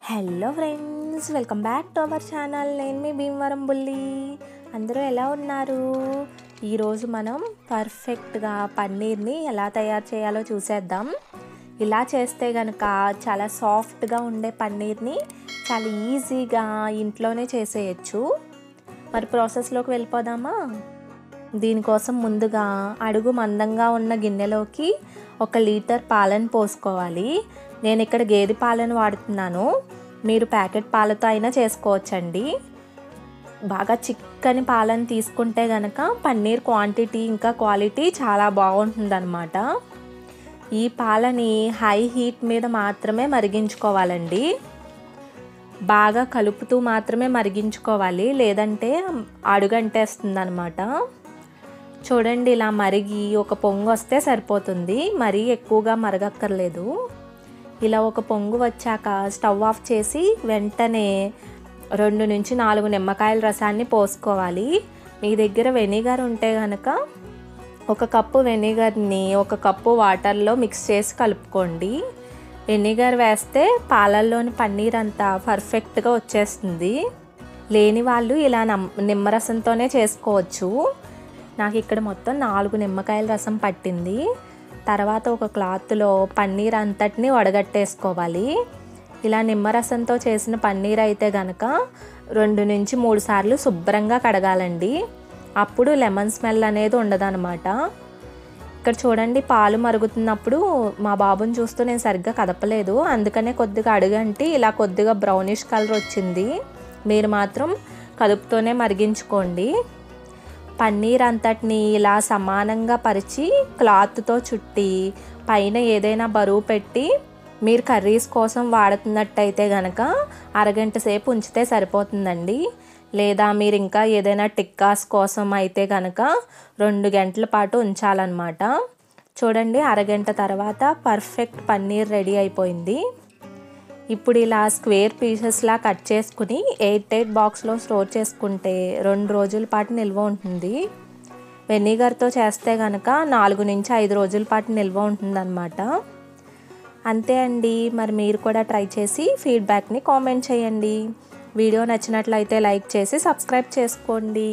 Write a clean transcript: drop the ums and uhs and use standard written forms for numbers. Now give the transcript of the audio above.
Hello friends, welcome back to our channel. నేను మీ భీమవరం బుల్లి. అందరూ ఎలా ఉన్నారు? ఈరోజు మనం పర్ఫెక్ట్గా పన్నీర్ని ఎలా తయారు చేయాలో చూసేద్దాం. ఇలా చేస్తే కనుక చాలా సాఫ్ట్గా ఉండే పన్నీర్ని చాలా ఈజీగా ఇంట్లోనే చేసేయచ్చు. మరి ప్రాసెస్లోకి వెళ్ళిపోదామా? దీనికోసం ముందుగా అడుగు మందంగా ఉన్న గిన్నెలోకి 1 లీటర్ పాలను పోసుకోవాలి. నేను ఇక్కడ గేదె పాలను వాడుతున్నాను. మీరు ప్యాకెట్ పాలతో అయినా చేసుకోవచ్చండి. బాగా చిక్కని పాలను తీసుకుంటే కనుక పన్నీర్ క్వాంటిటీ ఇంకా క్వాలిటీ చాలా బాగుంటుందన్నమాట. ఈ పాలని హై హీట్ మీద మాత్రమే మరిగించుకోవాలండి. బాగా కలుపుతూ మాత్రమే మరిగించుకోవాలి, లేదంటే అడుగంటేస్తుంది అన్నమాట. చూడండి, ఇలా మరిగి ఒక పొంగు వస్తే సరిపోతుంది, మరీ ఎక్కువగా మరగక్కర్లేదు. ఇలా ఒక పొంగు వచ్చాక స్టవ్ ఆఫ్ చేసి వెంటనే 2 నుంచి 4 నిమ్మకాయల రసాన్ని పోసుకోవాలి. మీ దగ్గర వెనిగర్ ఉంటే కనుక 1 కప్పు వెనిగర్ని 1 కప్పు వాటర్లో మిక్స్ చేసి కలుపుకోండి. వెనిగర్ వేస్తే పాలల్లోని పన్నీర్ అంతా పర్ఫెక్ట్గా వచ్చేస్తుంది. లేని వాళ్ళు ఇలా నిమ్మరసంతోనే చేసుకోవచ్చు. నాకు ఇక్కడ మొత్తం 4 నిమ్మకాయల రసం పట్టింది. తర్వాత ఒక క్లాత్లో పన్నీర్ అంతటిని వడగట్టేసుకోవాలి. ఇలా నిమ్మరసంతో చేసిన పన్నీర్ అయితే కనుక 2 నుంచి 3 సార్లు శుభ్రంగా కడగాలండి. అప్పుడు లెమన్ స్మెల్ అనేది ఉండదన్నమాట. ఇక్కడ చూడండి, పాలు మరుగుతున్నప్పుడు మా బాబుని చూస్తూ నేను సరిగ్గా కదపలేదు, అందుకనే కొద్దిగా అడుగంటి ఇలా కొద్దిగా బ్రౌనిష్ కలర్ వచ్చింది. మీరు మాత్రం కదుపుతోనే మరిగించుకోండి. పన్నీర్ అంతటిని ఇలా సమానంగా పరిచి క్లాత్తో చుట్టి పైన ఏదైనా బరువు పెట్టి మీరు కర్రీస్ కోసం వాడుతున్నట్టయితే కనుక అరగంట సేపు ఉంచితే సరిపోతుందండి. లేదా మీరు ఇంకా ఏదైనా టిక్కాస్ కోసం అయితే కనుక 2 గంటల పాటు ఉంచాలన్నమాట. చూడండి, అరగంట తర్వాత పర్ఫెక్ట్ పన్నీర్ రెడీ అయిపోయింది. ఇప్పుడు ఇలా స్క్వేర్ పీసెస్లా కట్ చేసుకుని ఎయిర్ టైట్ బాక్స్లో స్టోర్ చేసుకుంటే 2 రోజుల పాటు నిల్వ ఉంటుంది. వెనిగర్తో చేస్తే కనుక 4 నుంచి 5 రోజుల పాటు నిల్వ ఉంటుందన్నమాట. అంతే అండి. మరి మీరు కూడా ట్రై చేసి ఫీడ్బ్యాక్ని కామెంట్ చేయండి. వీడియో నచ్చినట్లయితే లైక్ చేసి సబ్స్క్రైబ్ చేసుకోండి.